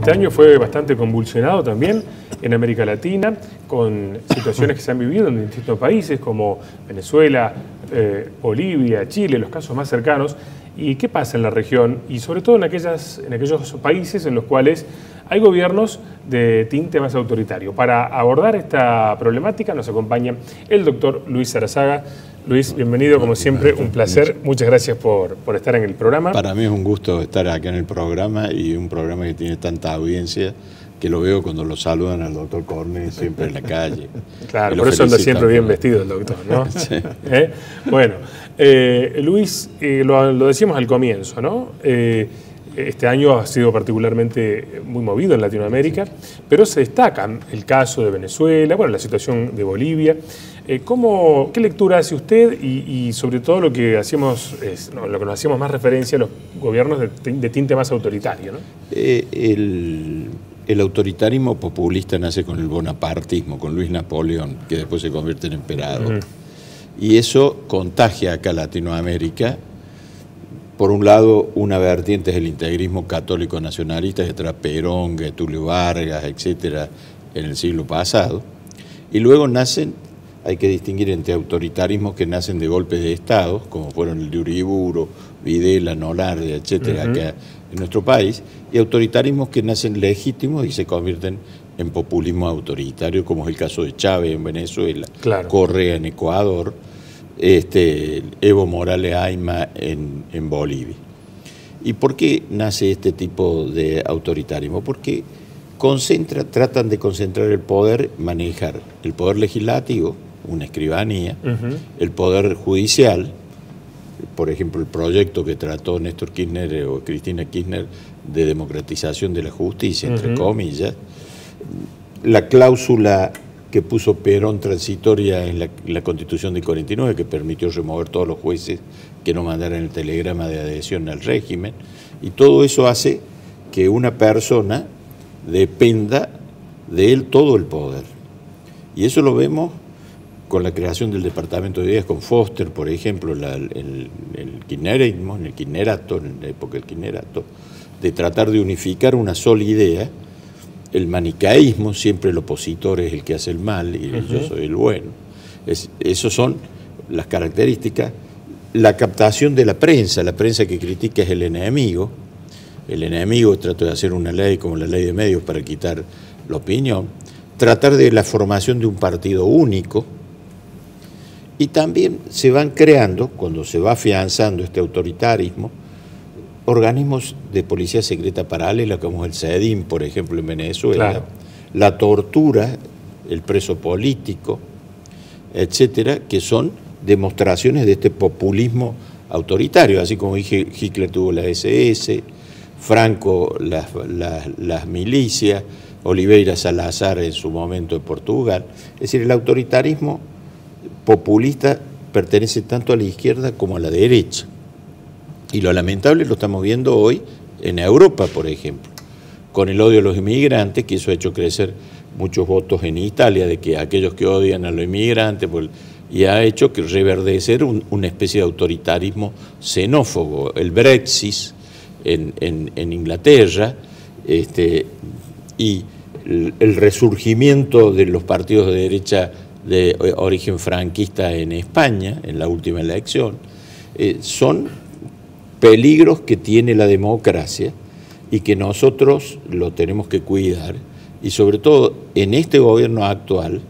Este año fue bastante convulsionado también en América Latina, con situaciones que se han vivido en distintos países como Venezuela, Bolivia, Chile, los casos más cercanos. ¿Y qué pasa en la región? Y sobre todo en aquellos países en los cuales hay gobiernos de tinte más autoritario. Para abordar esta problemática nos acompaña el doctor Luis Sarazaga. Luis, bienvenido, como siempre, un placer. Muchas gracias por estar en el programa. Para mí es un gusto estar acá en el programa, y un programa que tiene tanta audiencia que lo veo cuando lo saludan al doctor Corne siempre en la calle. Claro, por eso anda siempre bien vestido el doctor, ¿no? Sí. Bueno, Luis, lo decíamos al comienzo, ¿no? Este año ha sido particularmente muy movido en Latinoamérica, pero se destaca el caso de Venezuela, bueno, la situación de Bolivia. ¿Qué lectura hace usted y sobre todo lo que nos hacíamos más referencia a los gobiernos de tinte más autoritario, ¿no? El autoritarismo populista nace con el bonapartismo, con Luis Napoleón, que después se convierte en emperador. Y eso contagia acá a Latinoamérica. Por un lado, una vertiente es el integrismo católico nacionalista, que trae Perón, Getúlio Vargas, etcétera, en el siglo pasado. Y luego nacen, hay que distinguir entre autoritarismos que nacen de golpes de Estado, como fueron el de Uriburu, Videla, Nolardia, etcétera, acá en nuestro país, y autoritarismos que nacen legítimos y se convierten en populismo autoritario, como es el caso de Chávez en Venezuela, claro, Correa en Ecuador, Evo Morales Ayma en Bolivia. ¿Y por qué nace este tipo de autoritarismo? Porque tratan de concentrar el poder, manejar el poder legislativo, una escribanía, el poder judicial, por ejemplo, el proyecto que trató Néstor Kirchner o Cristina Kirchner de democratización de la justicia, entre comillas, la cláusula que puso Perón transitoria en la Constitución de 49, que permitió remover todos los jueces que no mandaran el telegrama de adhesión al régimen, y todo eso hace que una persona dependa de él todo el poder. Y eso lo vemos con la creación del Departamento de Ideas, con Foster, por ejemplo, el kirchnerismo, en el kirchnerato, en la época del kirchnerato, de tratar de unificar una sola idea. El manicaísmo, siempre el opositor es el que hace el mal y yo soy el bueno. Esas son las características. La captación de la prensa que critica es el enemigo. El enemigo trata de hacer una ley como la ley de medios para quitar la opinión. Tratar de la formación de un partido único. Y también se van creando, cuando se va afianzando este autoritarismo, organismos de policía secreta paralela, como el SEDIN, por ejemplo, en Venezuela, claro, la tortura, el preso político, etcétera, que son demostraciones de este populismo autoritario, así como dije, Hitler tuvo la SS, Franco las milicias, Oliveira Salazar en su momento en Portugal. Es decir, el autoritarismo populista pertenece tanto a la izquierda como a la derecha. Y lo lamentable lo estamos viendo hoy en Europa, por ejemplo, con el odio a los inmigrantes, que eso ha hecho crecer muchos votos en Italia, de que aquellos que odian a los inmigrantes, y ha hecho que reverdecer una especie de autoritarismo xenófobo. El Brexit en Inglaterra, y el resurgimiento de los partidos de derecha de origen franquista en España, en la última elección, son peligros que tiene la democracia y que nosotros lo tenemos que cuidar. Y sobre todo en este gobierno actual,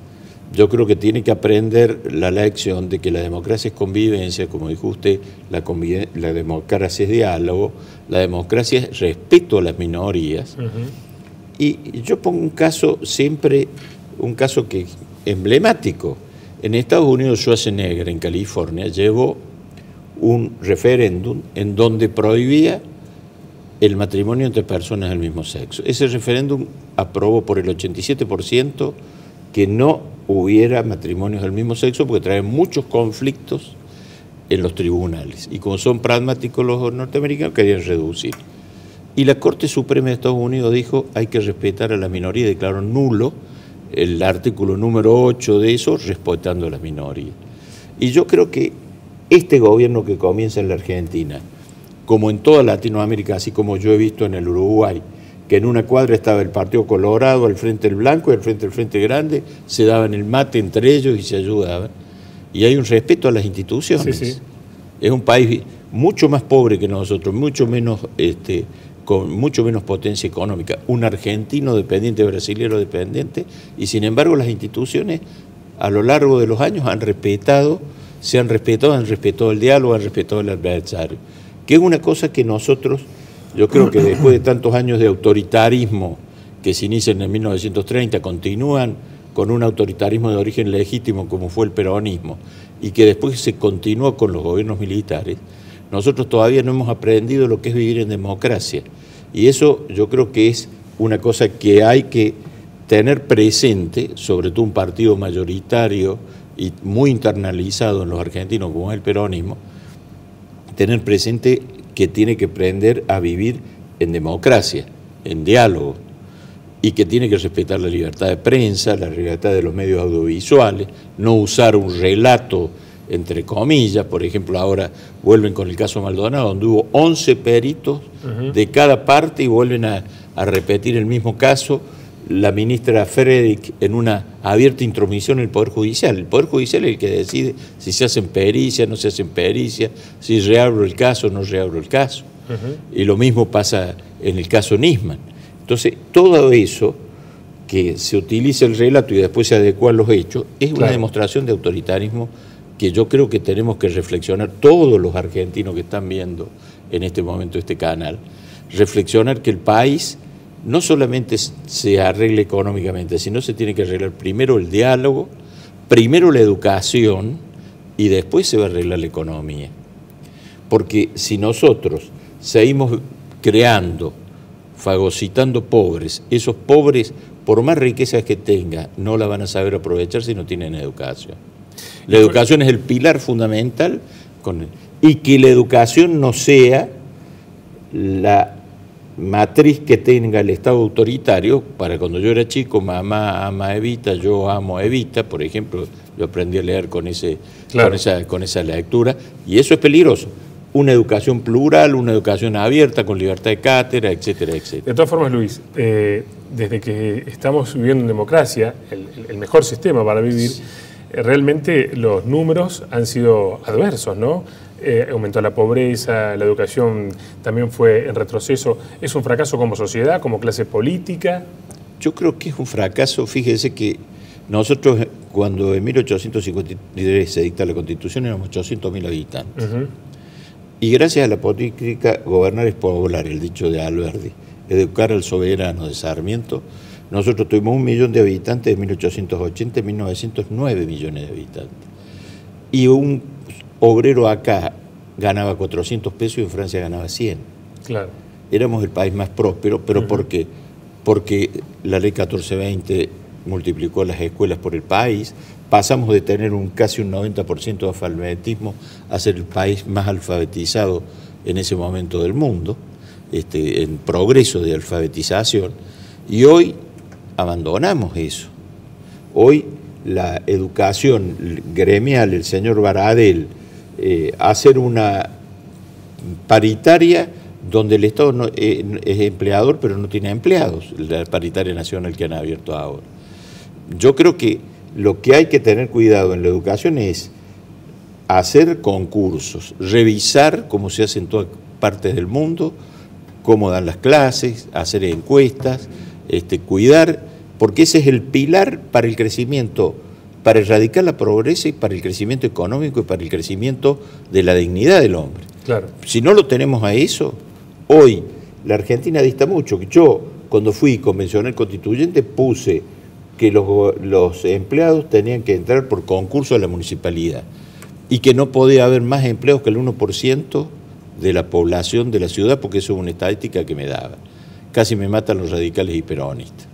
yo creo que tiene que aprender la lección de que la democracia es convivencia, como dijo usted, la democracia es diálogo, la democracia es respeto a las minorías. Y yo pongo un caso siempre, un caso que es emblemático. En Estados Unidos, Schwarzenegger, en California, llevó un referéndum en donde prohibía el matrimonio entre personas del mismo sexo. Ese referéndum aprobó por el 87% que no hubiera matrimonios del mismo sexo, porque trae muchos conflictos en los tribunales. Y como son pragmáticos los norteamericanos, querían reducir. Y la Corte Suprema de Estados Unidos dijo hay que respetar a la minoría, declaró nulo el artículo número 8 de eso, respetando a las minorías. Y yo creo que este gobierno que comienza en la Argentina, como en toda Latinoamérica, así como yo he visto en el Uruguay, que en una cuadra estaba el Partido Colorado, al frente el Blanco y al frente el Frente Grande, se daban el mate entre ellos y se ayudaban. Y hay un respeto a las instituciones. Sí, sí. Es un país mucho más pobre que nosotros, mucho menos, con mucho menos potencia económica, un argentino dependiente, brasilero dependiente, y sin embargo las instituciones a lo largo de los años han respetado el diálogo, han respetado el adversario, que es una cosa que nosotros, yo creo que después de tantos años de autoritarismo que se inician en 1930, continúan con un autoritarismo de origen legítimo como fue el peronismo, y que después se continuó con los gobiernos militares. Nosotros todavía no hemos aprendido lo que es vivir en democracia, y eso yo creo que es una cosa que hay que tener presente, sobre todo un partido mayoritario y muy internalizado en los argentinos como es el peronismo, tener presente que tiene que aprender a vivir en democracia, en diálogo, y que tiene que respetar la libertad de prensa, la libertad de los medios audiovisuales, no usar un relato entre comillas. Por ejemplo, ahora vuelven con el caso Maldonado, donde hubo 11 peritos de cada parte y vuelven a repetir el mismo caso. La ministra Frederick en una abierta intromisión en el Poder Judicial. El Poder Judicial es el que decide si se hacen pericias, no se hacen pericias, si reabro el caso o no reabro el caso. Y lo mismo pasa en el caso Nisman. Entonces, todo eso que se utiliza el relato y después se adecua a los hechos, es una demostración de autoritarismo que yo creo que tenemos que reflexionar todos los argentinos que están viendo en este momento este canal, reflexionar que el país no solamente se arregle económicamente, sino se tiene que arreglar primero el diálogo, primero la educación y después se va a arreglar la economía. Porque si nosotros seguimos creando, fagocitando pobres, esos pobres, por más riquezas que tengan, no la van a saber aprovechar si no tienen educación. La educación es el pilar fundamental, y que la educación no sea la matriz que tenga el Estado autoritario. Para cuando yo era chico, mamá ama a Evita, yo amo a Evita, por ejemplo, yo aprendí a leer con esa lectura, y eso es peligroso. Una educación plural, una educación abierta, con libertad de cátedra, etcétera, etcétera. De todas formas, Luis, desde que estamos viviendo en democracia, el mejor sistema para vivir, realmente los números han sido adversos, ¿no? Aumentó la pobreza, la educación también fue en retroceso. ¿Es un fracaso como sociedad, como clase política? Yo creo que es un fracaso. Fíjese que nosotros, cuando en 1853 se dicta la Constitución, éramos 800.000 habitantes. Y gracias a la política, gobernar es poblar, el dicho de Alberdi, educar al soberano de Sarmiento, nosotros tuvimos 1 millón de habitantes de 1880 a 1909 millones de habitantes. Y un obrero acá ganaba 400 pesos y en Francia ganaba 100. Claro. Éramos el país más próspero, pero ¿por qué? Porque la ley 1420 multiplicó las escuelas por el país, pasamos de tener casi un 90% de alfabetismo a ser el país más alfabetizado en ese momento del mundo, en progreso de alfabetización, y hoy abandonamos eso. Hoy la educación gremial, el señor Baradel, hacer una paritaria donde el Estado no, es empleador pero no tiene empleados, la paritaria nacional que han abierto ahora. Yo creo que lo que hay que tener cuidado en la educación es hacer concursos, revisar cómo se hace en todas partes del mundo, cómo dan las clases, hacer encuestas, cuidar, porque ese es el pilar para el crecimiento, para erradicar la pobreza y para el crecimiento económico y para el crecimiento de la dignidad del hombre. Claro. Si no lo tenemos a eso, hoy la Argentina dista mucho. Yo, cuando fui convencional constituyente, puse que los empleados tenían que entrar por concurso a la municipalidad y que no podía haber más empleados que el 1% de la población de la ciudad, porque eso es una estadística que me daba. Casi me matan los radicales y peronistas.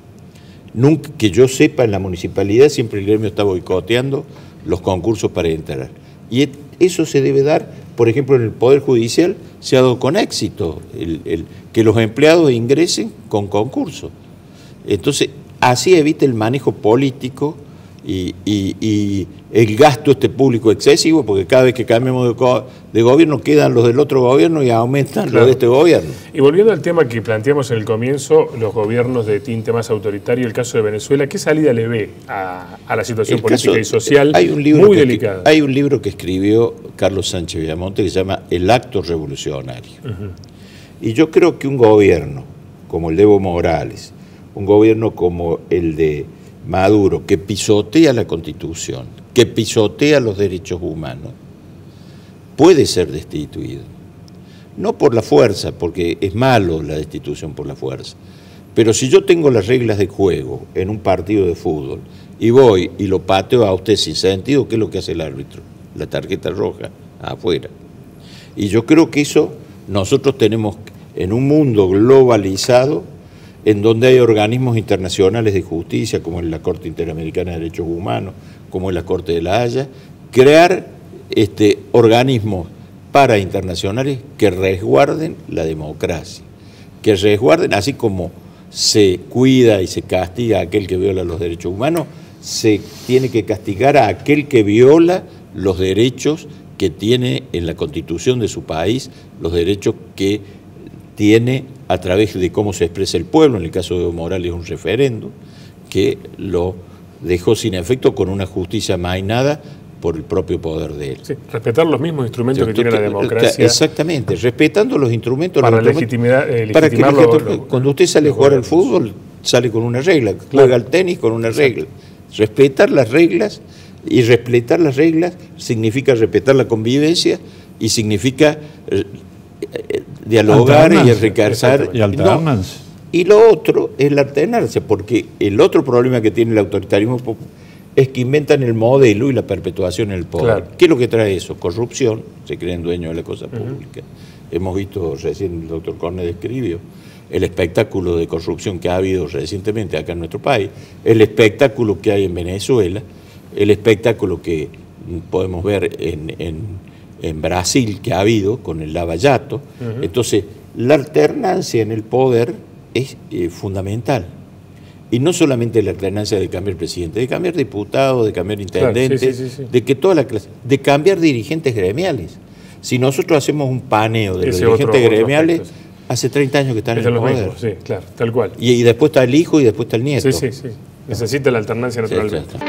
Nunca, que yo sepa, en la municipalidad siempre el gremio está boicoteando los concursos para entrar. Y eso se debe dar, por ejemplo, en el Poder Judicial se ha dado con éxito, que los empleados ingresen con concurso. Entonces, así evita el manejo político y el gasto público excesivo, porque cada vez que cambiamos de gobierno quedan los del otro gobierno y aumentan los de este gobierno. Y volviendo al tema que planteamos en el comienzo, los gobiernos de tinte más autoritario, el caso de Venezuela, ¿qué salida le ve a la situación política y social muy delicada? Hay un libro que escribió Carlos Sánchez Villamonte que se llama El acto revolucionario. Y yo creo que un gobierno como el de Evo Morales, un gobierno como el de Maduro, que pisotea la Constitución, que pisotea los derechos humanos, puede ser destituido. No por la fuerza, porque es malo la destitución por la fuerza, pero si yo tengo las reglas de juego en un partido de fútbol y voy y lo pateo a usted sin sentido, ¿qué es lo que hace el árbitro? La tarjeta roja, afuera. Y yo creo que eso nosotros tenemos, en un mundo globalizado, en donde hay organismos internacionales de justicia, como en la Corte Interamericana de Derechos Humanos, como en la Corte de la Haya, crear organismos parainternacionales que resguarden la democracia, que resguarden, así como se cuida y se castiga a aquel que viola los derechos humanos, se tiene que castigar a aquel que viola los derechos que tiene en la Constitución de su país, los derechos que tiene a través de cómo se expresa el pueblo. En el caso de Evo Morales, un referendo que lo dejó sin efecto con una justicia amainada por el propio poder de él. Sí, respetar los mismos instrumentos que tiene la democracia. Exactamente, respetando los instrumentos. Para cuando usted sale a jugar al fútbol, sale con una regla, juega al tenis con una regla. Respetar las reglas, y respetar las reglas significa respetar la convivencia y significa dialogar y enriquecer. Y alternarse. Y lo otro es la alternancia, porque el otro problema que tiene el autoritarismo es que inventan el modelo y la perpetuación en el poder. Claro. ¿Qué es lo que trae eso? Corrupción, se creen dueños de la cosa pública. Hemos visto, recién el doctor Cornet escribió, el espectáculo de corrupción que ha habido recientemente acá en nuestro país, el espectáculo que hay en Venezuela, el espectáculo que podemos ver en Brasil que ha habido con el Lava Jato. Entonces, la alternancia en el poder es fundamental. Y no solamente la alternancia de cambiar presidente, de cambiar diputados, de cambiar intendentes, claro, de que toda la clase, de cambiar dirigentes gremiales. Si nosotros hacemos un paneo de los dirigentes gremiales, hace 30 años que están en el poder. Mismos, sí, claro, tal cual. Y después está el hijo y después está el nieto. Sí. Necesita la alternancia naturalmente. Sí.